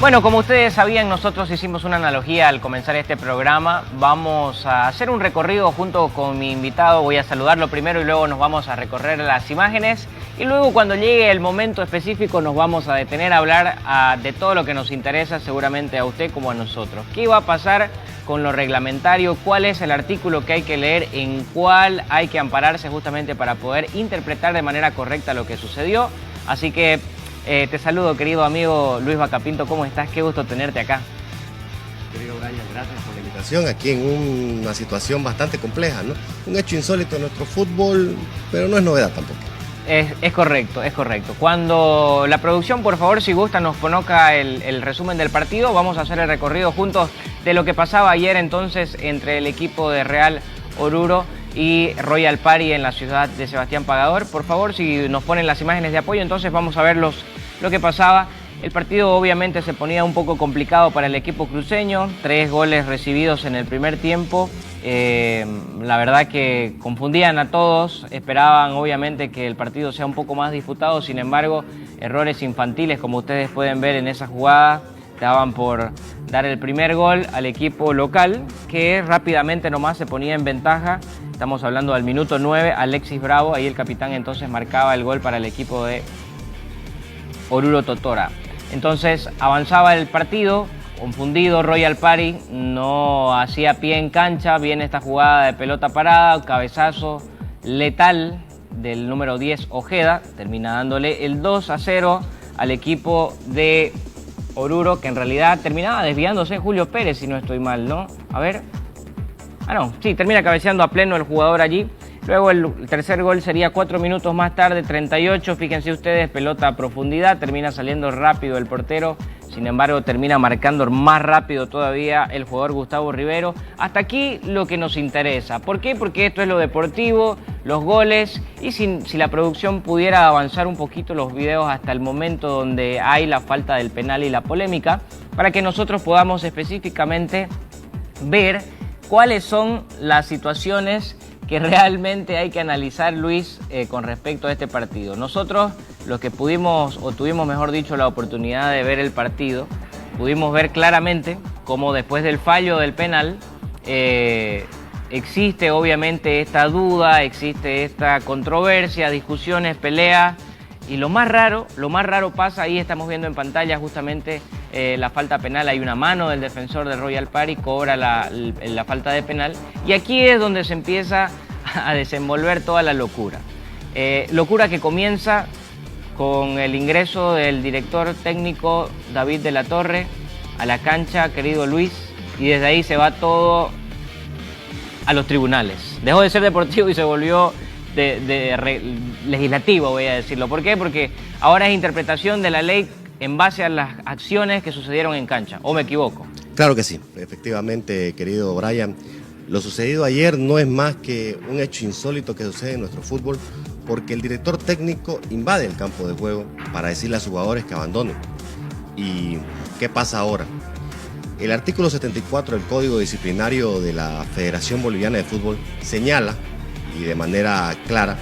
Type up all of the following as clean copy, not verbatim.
Bueno, como ustedes sabían, nosotros hicimos una analogía al comenzar este programa. Vamos a hacer un recorrido junto con mi invitado. Voy a saludarlo primero y luego nos vamos a recorrer las imágenes. Y luego, cuando llegue el momento específico, nos vamos a detener a hablar de todo lo que nos interesa, seguramente a usted como a nosotros. ¿Qué va a pasar con lo reglamentario? ¿Cuál es el artículo que hay que leer? ¿En cuál hay que ampararse justamente para poder interpretar de manera correcta lo que sucedió? Así que te saludo, querido amigo Luis Vacapinto. ¿Cómo estás? Qué gusto tenerte acá. Querido Brian, gracias por la invitación aquí en una situación bastante compleja, ¿no? Un hecho insólito en nuestro fútbol, pero no es novedad tampoco. Es correcto, es correcto. Cuando la producción, por favor, si gusta, nos coloca el resumen del partido, vamos a hacer el recorrido juntos de lo que pasaba ayer entonces entre el equipo de Real Oruro y Royal Party en la ciudad de Sebastián Pagador. Por favor, si nos ponen las imágenes de apoyo, entonces vamos a ver lo que pasaba. El partido obviamente se ponía un poco complicado para el equipo cruceño, 3 goles recibidos en el primer tiempo. La verdad que confundían a todos, esperaban obviamente que el partido sea un poco más disputado, sin embargo, errores infantiles, como ustedes pueden ver en esa jugada, daban por dar el primer gol al equipo local, que rápidamente nomás se ponía en ventaja. Estamos hablando del minuto 9, Alexis Bravo, ahí el capitán entonces marcaba el gol para el equipo de Oruro Totora. Entonces avanzaba el partido, confundido, Royal Party no hacía pie en cancha, viene esta jugada de pelota parada, cabezazo letal del número 10 Ojeda, termina dándole el 2-0 al equipo de Oruro, que en realidad terminaba desviándose Julio Pérez, si no estoy mal, ¿no? A ver. No, sí, termina cabeceando a pleno el jugador allí. Luego el tercer gol sería 4 minutos más tarde, 38, fíjense ustedes, pelota a profundidad, termina saliendo rápido el portero, sin embargo termina marcando más rápido todavía el jugador Gustavo Rivero. Hasta aquí lo que nos interesa. ¿Por qué? Porque esto es lo deportivo, los goles, y si la producción pudiera avanzar un poquito los videos hasta el momento donde hay la falta del penal y la polémica, para que nosotros podamos específicamente ver cuáles son las situaciones que realmente hay que analizar, Luis, con respecto a este partido. Nosotros, los que pudimos, o tuvimos mejor dicho, la oportunidad de ver el partido, pudimos ver claramente cómo después del fallo del penal existe obviamente esta duda, existe esta controversia, discusiones, peleas, y lo más raro pasa, ahí estamos viendo en pantalla justamente la falta penal, hay una mano del defensor de Royal Party, cobra la falta de penal, y aquí es donde se empieza a desenvolver toda la locura. Locura que comienza con el ingreso del director técnico David de la Torre a la cancha, querido Luis, y desde ahí se va todo a los tribunales. Dejó de ser deportivo y se volvió legislativo, voy a decirlo. ¿Por qué? Porque ahora es interpretación de la ley en base a las acciones que sucedieron en cancha, ¿o me equivoco? Claro que sí, efectivamente, querido Brian. Lo sucedido ayer no es más que un hecho insólito que sucede en nuestro fútbol, porque el director técnico invade el campo de juego para decirle a sus jugadores que abandonen. ¿Y qué pasa ahora? El artículo 74 del Código Disciplinario de la Federación Boliviana de Fútbol señala, y de manera clara,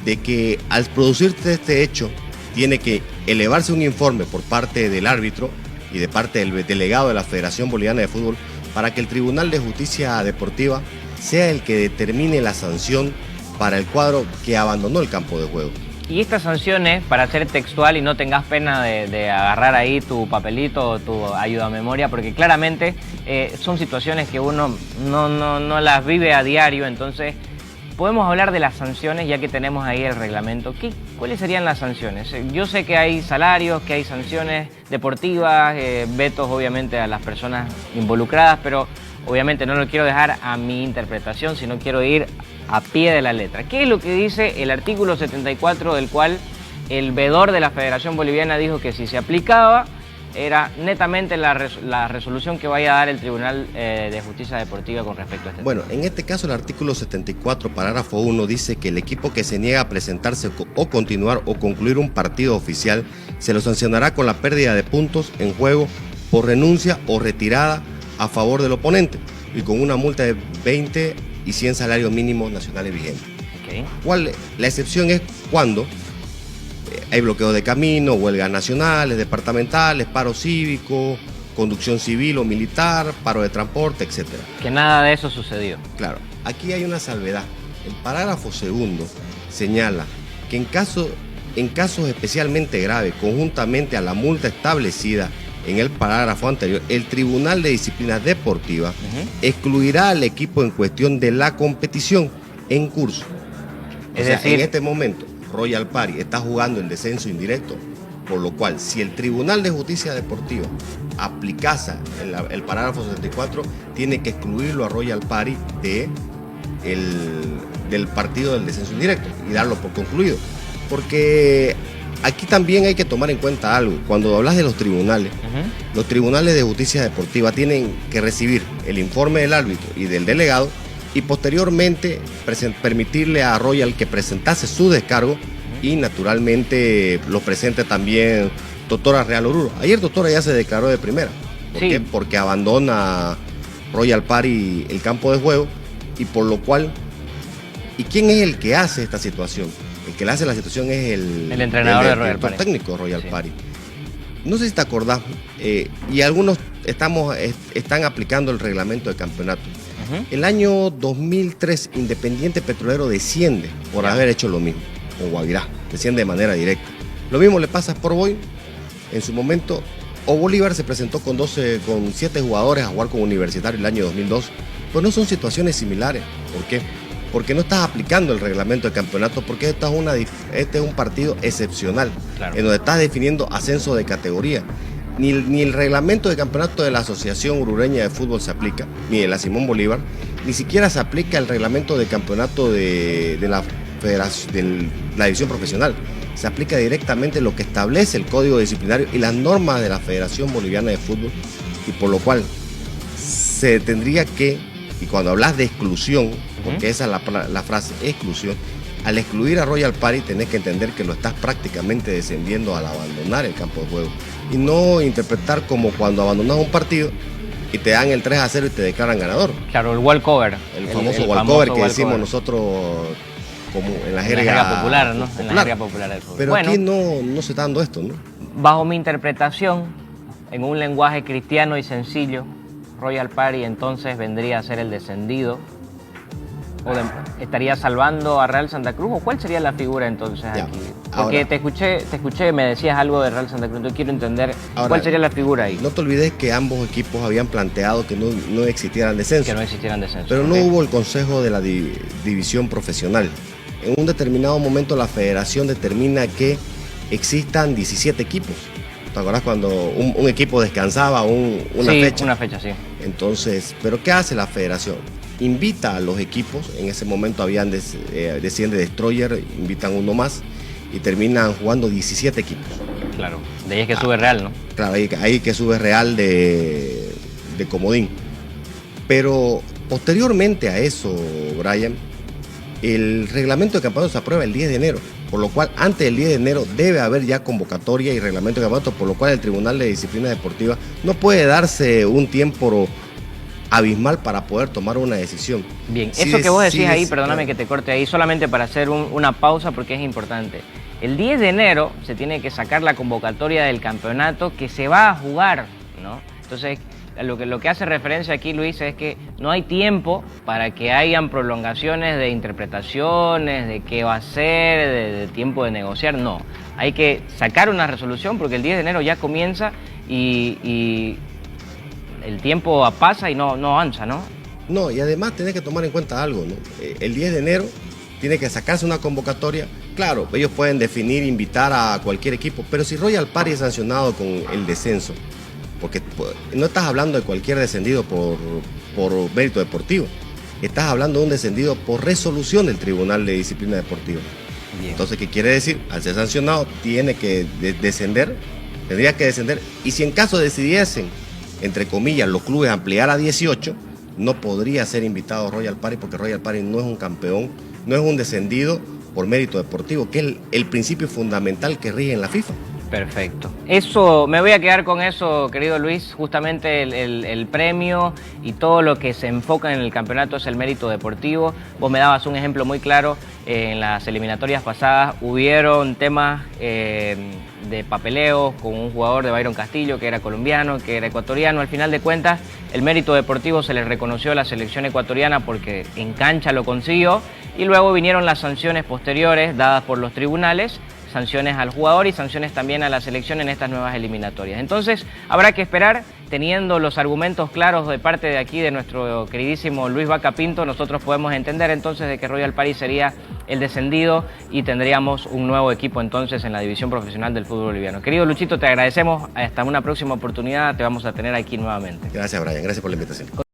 de que al producirse este hecho tiene que elevarse un informe por parte del árbitro y de parte del delegado de la Federación Boliviana de Fútbol para que el Tribunal de Justicia Deportiva sea el que determine la sanción para el cuadro que abandonó el campo de juego. Y estas sanciones, para ser textual y no tengas pena de agarrar ahí tu papelito o tu ayuda a memoria, porque claramente son situaciones que uno no las vive a diario, entonces podemos hablar de las sanciones ya que tenemos ahí el reglamento. ¿Cuáles serían las sanciones? Yo sé que hay salarios, que hay sanciones deportivas, vetos obviamente a las personas involucradas, pero obviamente no lo quiero dejar a mi interpretación, sino quiero ir a pie de la letra. ¿Qué es lo que dice el artículo 74 del cual el veedor de la Federación Boliviana dijo que si se aplicaba era netamente la resolución que vaya a dar el Tribunal de Justicia Deportiva con respecto a este tema? Bueno, en este caso el artículo 74, parágrafo 1, dice que el equipo que se niega a presentarse o continuar o concluir un partido oficial se lo sancionará con la pérdida de puntos en juego por renuncia o retirada a favor del oponente y con una multa de 20 y 100 salarios mínimos nacionales vigentes. Okay. La excepción es cuando Hay bloqueos de camino, huelgas nacionales, departamentales, paro cívico, conducción civil o militar, paro de transporte, etc. Que nada de eso sucedió. Claro, aquí hay una salvedad. El parágrafo segundo señala que en casos especialmente graves, conjuntamente a la multa establecida en el parágrafo anterior, el Tribunal de Disciplina Deportiva excluirá al equipo en cuestión de la competición en curso. Es decir, en este momento, Royal Party está jugando el descenso indirecto, por lo cual, si el Tribunal de Justicia Deportiva aplicase el parágrafo 74, tiene que excluirlo a Royal Party del partido del descenso indirecto y darlo por concluido. Porque aquí también hay que tomar en cuenta algo. Cuando hablas de los tribunales de justicia deportiva tienen que recibir el informe del árbitro y del delegado y posteriormente permitirle a Royal que presentase su descargo y naturalmente lo presente también doctora Real Oruro. Ayer doctora ya se declaró de primera. ¿Por qué? Porque abandona Royal Party el campo de juego y por lo cual... ¿Y quién es el que hace esta situación? El que le hace la situación es el entrenador de Royal Party. El técnico de Royal Party. No sé si te acordás, y algunos están aplicando el reglamento de campeonato. El año 2003, Independiente Petrolero desciende por haber hecho lo mismo, con Guavirá, desciende de manera directa. Lo mismo le pasa a Sport Boys. En su momento, O Bolívar se presentó con 7 jugadores a jugar con Universitario el año 2002, pero no son situaciones similares. ¿Por qué? Porque no estás aplicando el reglamento de campeonato, porque este es un partido excepcional, en donde estás definiendo ascenso de categoría. Ni el reglamento de campeonato de la Asociación Uruguaya de Fútbol se aplica, ni de la Simón Bolívar, ni siquiera se aplica el reglamento de campeonato de la Federación, de la división profesional. Se aplica directamente lo que establece el Código Disciplinario y las normas de la Federación Boliviana de Fútbol, y por lo cual se tendría que, y cuando hablas de exclusión, porque esa es la frase, exclusión, al excluir a Royal Party tenés que entender que lo estás prácticamente descendiendo al abandonar el campo de juego. Y no interpretar como cuando abandonas un partido y te dan el 3-0 y te declaran ganador. Claro, el walkover. El famoso walkover que decimos nosotros como en la jerga popular, ¿no? En la jerga popular del fútbol. Pero bueno, aquí no se está dando esto, ¿no? Bajo mi interpretación, en un lenguaje cristiano y sencillo, Royal Party entonces vendría a ser el descendido. ¿Estaría salvando a Real Santa Cruz? ¿O cuál sería la figura entonces aquí? Porque ahora, te escuché, me decías algo de Real Santa Cruz, entonces quiero entender cuál sería la figura ahí. No te olvides que ambos equipos habían planteado que no existieran descensos. Que no existieran descensos. Pero no hubo el consejo de la división profesional. En un determinado momento la federación determina que existan 17 equipos. ¿Te acuerdas cuando un equipo descansaba una fecha? Sí, una fecha, sí. Entonces, ¿pero qué hace la federación? Invita a los equipos, en ese momento desciende Destroyer, invitan uno más y terminan jugando 17 equipos. Claro, de ahí es que sube Real, ¿no? Claro, ahí que sube Real de comodín. Pero posteriormente a eso, Brian, el reglamento de campeonato se aprueba el 10 de enero, por lo cual antes del 10 de enero debe haber ya convocatoria y reglamento de campeonato, por lo cual el Tribunal de Disciplina Deportiva no puede darse un tiempo abismal para poder tomar una decisión. Bien, eso que vos decís ahí, perdóname que te corte ahí, solamente para hacer una pausa porque es importante. El 10 de enero se tiene que sacar la convocatoria del campeonato que se va a jugar, ¿no? Entonces, lo que hace referencia aquí, Luis, es que no hay tiempo para que hayan prolongaciones de interpretaciones, de qué va a ser, de tiempo de negociar, no. Hay que sacar una resolución porque el 10 de enero ya comienza y el tiempo pasa y no avanza, ¿no? No, y además tenés que tomar en cuenta algo, ¿no? El 10 de enero tiene que sacarse una convocatoria. Claro, ellos pueden definir, invitar a cualquier equipo, pero si Royal Party es sancionado con el descenso, porque no estás hablando de cualquier descendido por mérito deportivo, estás hablando de un descendido por resolución del Tribunal de Disciplina Deportiva. Bien. Entonces, ¿qué quiere decir? Al ser sancionado, tiene que descender, tendría que descender, y si en caso decidiesen, entre comillas, los clubes ampliar a 18, no podría ser invitado Royal Party, porque Royal Party no es un campeón, no es un descendido por mérito deportivo, que es el principio fundamental que rige en la FIFA. Perfecto. Eso, me voy a quedar con eso, querido Luis. Justamente el premio y todo lo que se enfoca en el campeonato es el mérito deportivo. Vos me dabas un ejemplo muy claro en las eliminatorias pasadas hubieron temas de papeleo con un jugador de Byron Castillo que era colombiano, que era ecuatoriano. Al final de cuentas, el mérito deportivo se le reconoció a la selección ecuatoriana porque en cancha lo consiguió, y luego vinieron las sanciones posteriores dadas por los tribunales, sanciones al jugador y sanciones también a la selección en estas nuevas eliminatorias. Entonces habrá que esperar, teniendo los argumentos claros de parte de aquí de nuestro queridísimo Luis Vaca Pinto, nosotros podemos entender entonces de que Royal Party sería el descendido y tendríamos un nuevo equipo entonces en la división profesional del fútbol boliviano. Querido Luchito, te agradecemos, hasta una próxima oportunidad te vamos a tener aquí nuevamente. Gracias, Brian, gracias por la invitación.